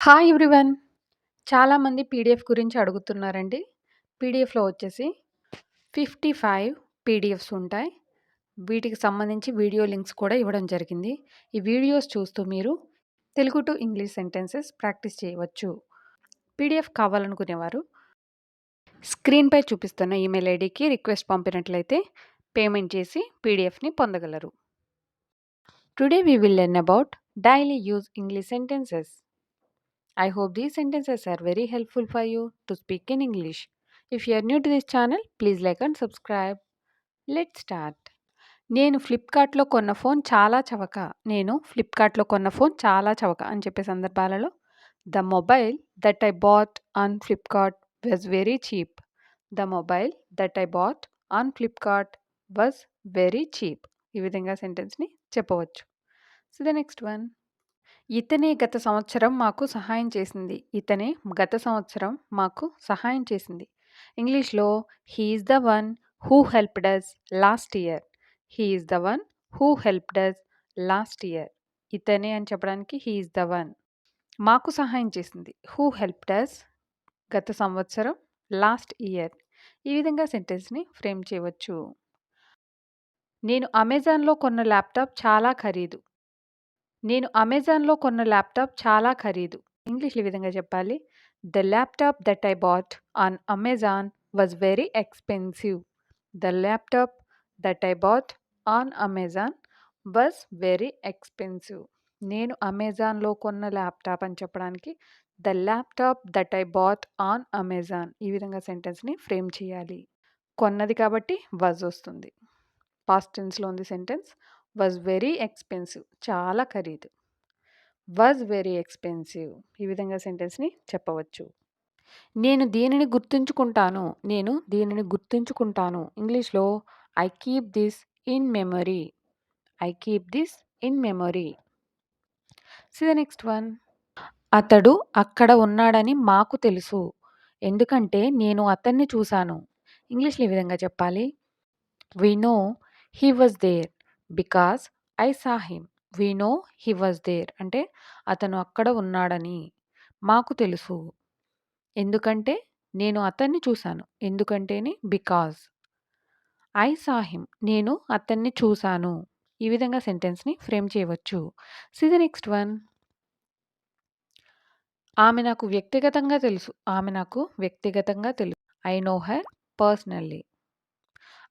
Hi everyone. చాలామంది PDF గురించి అడుగుతున్నారండి. పీడిఎఫ్‌లో వచ్చేసి 55 పీడిఎఫ్స్ ఉంటాయి. వీటికి సంబంధించి వీడియో లింక్స్ కూడా ఇవ్వడం జరిగింది. ఈ వీడియోస్ చూస్తూ మీరు Telugu to English sentences practice చేయవచ్చు. పీడిఎఫ్ కావాలనుకునేవారు స్క్రీన్‌పై చూపిస్తున్న ఈమెయిల్ ఐడీకి రిక్వెస్ట్ పంపినట్లయితే పేమెంట్ చేసి పీడిఎఫ్‌ని పొందగలరు. Today we will learn about daily use English sentences. I hope these sentences are very helpful for you to speak in English. If you are new to this channel, please like and subscribe. Let's start. నేను ఫ్లిప్‌కార్ట్‌లో కొన్న phone చాలా చవక. నేను ఫ్లిప్‌కార్ట్‌లో కొన్న phone చాలా చవక అని చెప్పే సందర్భాలలో the mobile that I bought on Flipkart was very cheap. The mobile that I bought on Flipkart was very cheap. ఈ విధంగా సెంటెన్స్‌ని చెప్పవచ్చు. So the next one. ఇతనే గత సంవత్సరం మాకు సహాయం చేసింది. ఇతనే గత సంవత్సరం మాకు సహాయం చేసింది. ఇంగ్లీష్‌లో he is the one who helped us last year. He is the one who helped us last year. ఇతనే అని చెప్పడానికి హి ఈస్ ద వన్. మాకు సహాయం చేసింది. హూ హెల్ప్డ్ అస్ గత సంవత్సరం, లాస్ట్ ఇయర్. ఈ విధంగా సెంటెన్స్‌ని ఫ్రేమ్ చేయవచ్చు. నేను అమెజాన్‌లో కొన్న ల్యాప్‌టాప్ చాలా ఖరీదు. నేను అమెజాన్‌లో కొన్న ల్యాప్‌టాప్ చాలా ఖరీదు. ఇంగ్లీష్‌లో ఈ విధంగా చెప్పాలి. The laptop that I bought on Amazon was very expensive. The laptop that I bought on Amazon was very expensive. నేను అమెజాన్‌లో కొన్న ల్యాప్‌టాప్ అని చెప్పడానికి the laptop that I bought on Amazon. ఈ విధంగా సెంటెన్స్‌ని ఫ్రేమ్ చేయాలి. కొన్నది కాబట్టి వాస్ వస్తుంది. పాస్ట్ టెన్స్‌లో ఉంది సెంటెన్స్. Was very expensive. చాలా ఖరీదు. Was very expensive. ఈ విధంగా సెంటెన్స్‌ని చెప్పవచ్చు. నేను దీనిని గుర్తుంచుకుంటాను. నేను దీనిని గుర్తుంచుకుంటాను. ఇంగ్లీష్‌లో I keep this in memory. I keep this in memory. See the next one. అతడు అక్కడ ఉన్నాడని మాకు తెలుసు. ఎందుకంటే నేను అతన్ని చూశాను. ఇంగ్లీష్‌లో ఈ విధంగా చెప్పాలి. We know he was there because I saw him. We know he was there అంటే అతను అక్కడ ఉన్నాడని మాకు తెలుసు. ఎందుకంటే నేను అతన్ని చూశాను. ఎందుకంటేని బికాజ్. ఐ సా హిమ్ నేను అతన్ని చూశాను. ఈ విధంగా సెంటెన్స్‌ని ఫ్రేమ్ చేయవచ్చు. See the next one. ఆమె నాకు వ్యక్తిగతంగా తెలుసు. ఆమె నాకు వ్యక్తిగతంగా తెలుసు. I know her personally.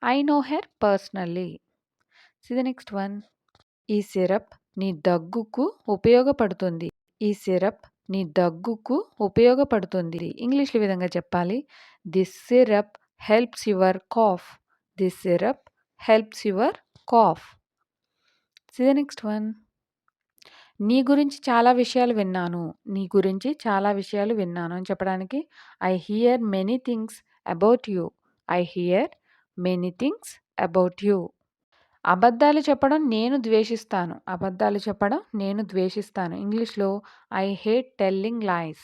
I know her personally. See the next one. ఈ సిరప్ నీ దగ్గుకు ఉపయోగపడుతుంది. ఈ సిరప్ నీ దగ్గుకు ఉపయోగపడుతుంది. ఇంగ్లీష్‌లో ఈ విధంగా చెప్పాలి. This syrup helps your cough. This syrup helps your cough. See the next one. నీ గురించి చాలా విషయాలు విన్నాను. నీ గురించి చాలా విషయాలు విన్నాను అని చెప్పడానికి I hear many things about you. I hear many things about you. అబద్ధాలు చెప్పడం నేను ద్వేషిస్తాను. అబద్ధాలు చెప్పడం నేను ద్వేషిస్తాను. ఇంగ్లీష్‌లో I hate telling lies.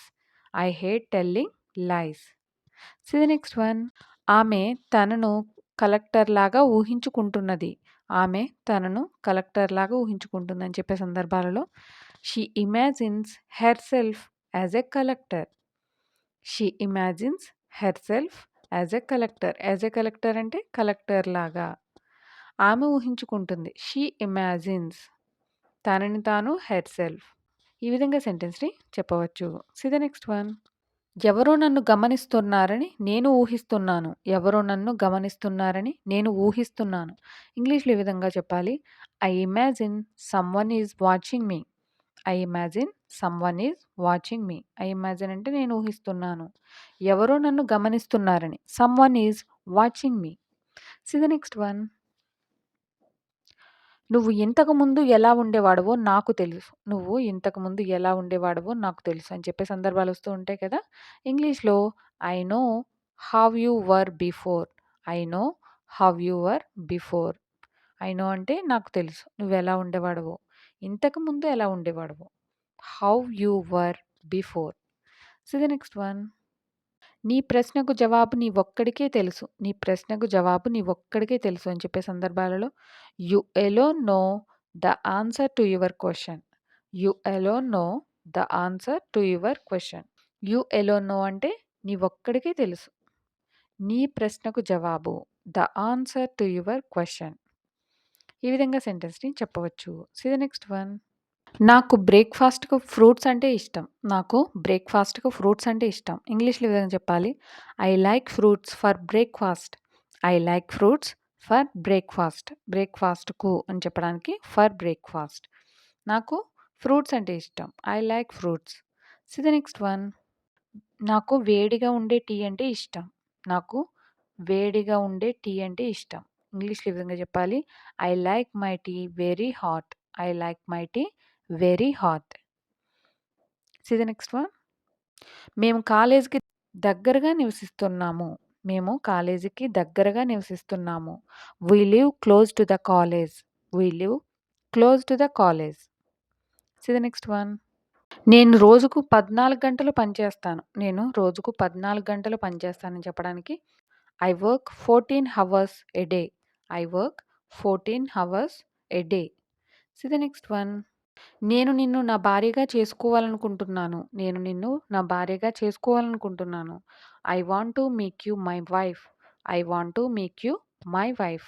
I hate telling lies. See the next one. ఆమె తనను కలెక్టర్‌లాగా ఊహించుకుంటున్నది. ఆమె తనను కలెక్టర్‌లాగా ఊహించుకుంటుందని చెప్పే సందర్భాలలో she imagines herself as a collector. She imagines herself as a collector. As a collector అంటే కలెక్టర్‌లాగా. ఆమె ఊహించుకుంటుంది. షీ ఇమాజిన్స్ తనని తాను హెర్‌సెల్ఫ్. ఈ విధంగా సెంటెన్స్‌ని చెప్పవచ్చు. See the next one. ఎవరో నన్ను గమనిస్తున్నారని నేను ఊహిస్తున్నాను. ఎవరో నన్ను గమనిస్తున్నారని నేను ఊహిస్తున్నాను. ఇంగ్లీష్‌లో ఈ విధంగా చెప్పాలి. I imagine someone is watching me. I imagine someone is watching me. I imagine అంటే నేను ఊహిస్తున్నాను. ఎవరో నన్ను గమనిస్తున్నారని. Someone is watching me. See the next one. నువ్వు ఇంతకుముందు ఎలా ఉండేవాడివో నాకు తెలుసు. నువ్వు ఇంతకుముందు ఎలా ఉండేవాడివో నాకు తెలుసు అని చెప్పే సందర్భాలు వస్తూ ఉంటాయి కదా! ఇంగ్లీష్‌లో I know how you were before. I know how you were before. I know అంటే నాకు తెలుసు. నువ్వెలా ఉండేవాడివో. ఇంతకుముందు ఎలా ఉండేవాడివో. How you were before. See the next one. నీ ప్రశ్నకు జవాబు నీవొక్కడికే తెలుసు. నీ ప్రశ్నకు జవాబు నీవొక్కడికే తెలుసు అని చెప్పే సందర్భాలలో you alone know the answer to your question. You alone know the answer to your question. You alone know అంటే నీవొక్కడికే తెలుసు. నీ ప్రశ్నకు జవాబు. The answer to your question. ఈ విధంగా సెంటెన్స్‌ని చెప్పవచ్చు. See the next one. నాకు బ్రేక్‌ఫాస్ట్‌కు ఫ్రూట్స్ అంటే ఇష్టం. నాకు బ్రేక్‌ఫాస్ట్‌కు ఫ్రూట్స్ అంటే ఇష్టం. ఇంగ్లీష్‌లో ఈ విధంగా చెప్పాలి. I like fruits for breakfast. I like fruits for breakfast. బ్రేక్‌ఫాస్ట్‌కు అని చెప్పడానికి ఫర్ బ్రేక్‌ఫాస్ట్. నాకు ఫ్రూట్స్ అంటే ఇష్టం. I like fruits. See the next one. నాకు వేడిగా ఉండే టీ అంటే ఇష్టం. నాకు వేడిగా ఉండే టీ అంటే ఇష్టం. ఇంగ్లీష్‌లో ఈ విధంగా చెప్పాలి. I like my tea very hot. I like my tea very hot. See the next one. మేము కాలేజీకి దగ్గరగా నివసిస్తున్నాము. మేము కాలేజీకి దగ్గరగా నివసిస్తున్నాము. We live close to the college. We live close to the college. See the next one. నేను రోజుకు 14 గంటలు పనిచేస్తాను. నేను రోజుకు 14 గంటలు పనిచేస్తానని చెప్పడానికి I work 14 hours a day. I work 14 hours a day. See the next one. నేను నిన్ను నా భార్యగా చేసుకోవాలనుకుంటున్నాను. నేను నిన్ను నా భార్యగా చేసుకోవాలనుకుంటున్నాను. I want to make you my wife. I want to make you my wife.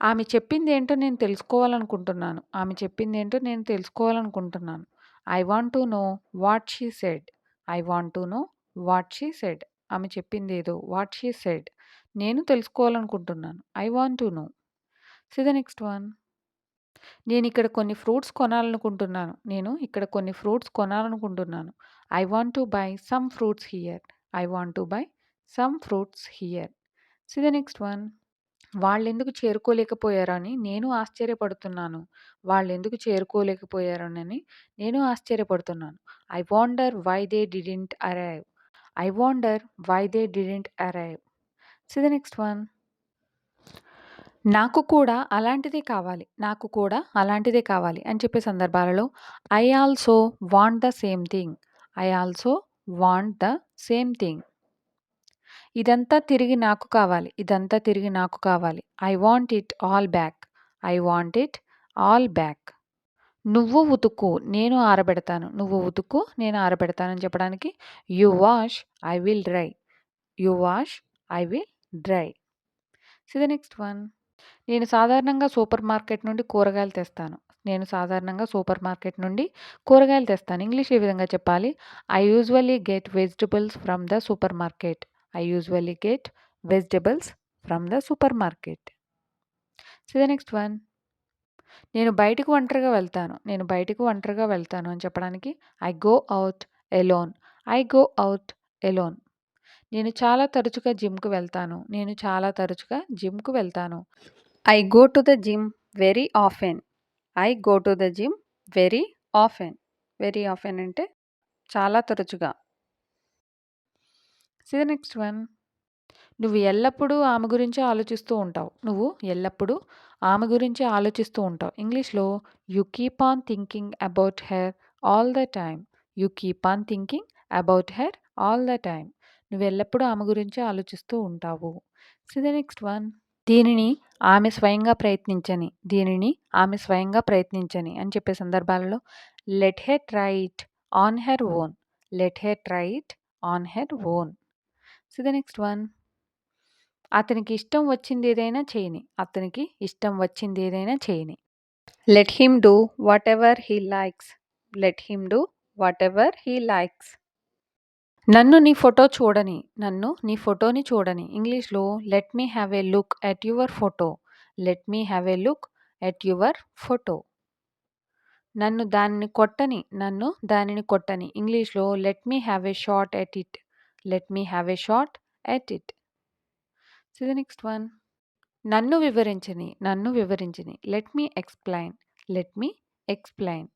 ఆమె చెప్పిందేంటో నేను తెలుసుకోవాలనుకుంటున్నాను. ఆమె చెప్పిందేంటో నేను తెలుసుకోవాలనుకుంటున్నాను. I want to know what she said. I want to know what she said. ఆమె చెప్పిందేదో వాట్ షీ సెడ్. నేను తెలుసుకోవాలనుకుంటున్నాను. I want to know. See the next one. నేను ఇక్కడ కొన్ని ఫ్రూట్స్ కొనాలనుకుంటున్నాను. నేను ఇక్కడ కొన్ని ఫ్రూట్స్ కొనాలనుకుంటున్నాను. I want to buy some fruits here. I want to buy some fruits here. See the next one. వాళ్ళెందుకు చేరుకోలేకపోయారని నేను ఆశ్చర్యపడుతున్నాను. వాళ్ళెందుకు చేరుకోలేకపోయారోనని నేను ఆశ్చర్యపడుతున్నాను. I wonder why they didn't arrive. I wonder why they didn't arrive. See the next one. నాకు కూడా అలాంటిదే కావాలి. నాకు కూడా అలాంటిదే కావాలి అని చెప్పే సందర్భాలలో I also want the same thing. I also want the same thing. ఇదంతా తిరిగి నాకు కావాలి. ఇదంతా తిరిగి నాకు కావాలి. I want it all back. I want it all back. నువ్వు ఉతుకు నేను ఆరబెడతాను. నువ్వు ఉతుకు నేను ఆరబెడతానని చెప్పడానికి you wash I will dry. You wash I will dry. See the next one. నేను సాధారణంగా సూపర్ మార్కెట్ నుండి కూరగాయలు తెస్తాను. నేను సాధారణంగా సూపర్ మార్కెట్ నుండి కూరగాయలు తెస్తాను. ఇంగ్లీష్ ఈ విధంగా చెప్పాలి. I usually get vegetables from the super market. I usually get vegetables from the super market. So the next one. నేను బయటకు ఒంటరిగా వెళ్తాను. నేను బయటకు ఒంటరిగా వెళ్తాను అని చెప్పడానికి I go out alone. I go out alone. నేను చాలా తరచుగా జిమ్‌కు వెళ్తాను. నేను చాలా తరచుగా జిమ్‌కు వెళ్తాను. I go to the gym very often. I go to the gym very often. Very often అంటే చాలా తరచుగా. See the next one. నువ్వు ఎల్లప్పుడూ ఆమె గురించే ఆలోచిస్తూ ఉంటావు. నువ్వు ఎల్లప్పుడూ ఆమె గురించే ఆలోచిస్తూ ఉంటావు. ఇంగ్లీష్‌లో you keep on thinking about her all the time. You keep on thinking about her all the time. నువ్వు ఎల్లప్పుడూ ఆమె గురించే ఆలోచిస్తూ ఉంటావు. See the next one. దీనిని ఆమె స్వయంగా ప్రయత్నించని. దీనిని ఆమె స్వయంగా ప్రయత్నించని అని చెప్పే సందర్భాలలో let her try it on her own. Let her try it on her own. See the next one. అతనికి ఇష్టం వచ్చిందేదైనా చేయని. అతనికి ఇష్టం వచ్చిందేదైనా చేయని. Let him do whatever he likes. Let him do whatever he likes. నన్ను నీ ఫోటో చూడని. నన్ను నీ ఫోటోని చూడని. ఇంగ్లీష్‌లో let me have a look at your photo. Let me have a look at your photo. నన్ను దానిని కొట్టని. నన్ను దానిని కొట్టని. ఇంగ్లీష్‌లో let me have a shot at it. Let me have a shot at it. See the next one. నన్ను వివరించని. నన్ను వివరించని. Let me explain. Let me explain.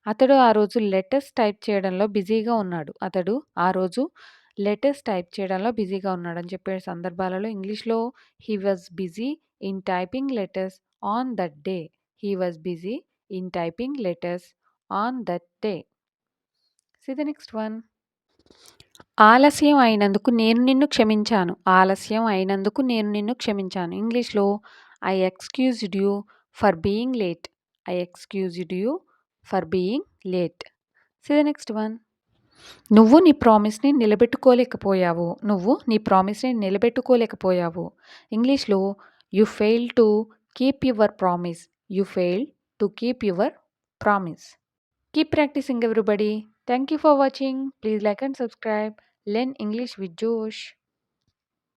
అతడు ఆ రోజు లెటర్స్ టైప్ చేయడంలో బిజీగా ఉన్నాడు. అతడు ఆ రోజు లెటర్స్ టైప్ చేయడంలో బిజీగా ఉన్నాడని చెప్పే సందర్భాలలో ఇంగ్లీష్‌లో he was busy in typing letters on that day. He was busy in typing letters on that day. See the next one. ఆలస్యం అయినందుకు నేను నిన్ను క్షమించాను. ఆలస్యం అయినందుకు నేను నిన్ను క్షమించాను. ఇంగ్లీష్‌లో I excused you for being late. I excused you for being late. See the next one. నువ్వు నీ ప్రామిస్‌ని నిలబెట్టుకోలేకపోయావు. నువ్వు నీ ప్రామిస్‌ని నిలబెట్టుకోలేకపోయావు. ఇంగ్లీష్‌లో you failed to keep your promise. You failed to keep your promise. Keep practicing everybody. Thank you for watching. Please like and subscribe. Learn English with జోష్.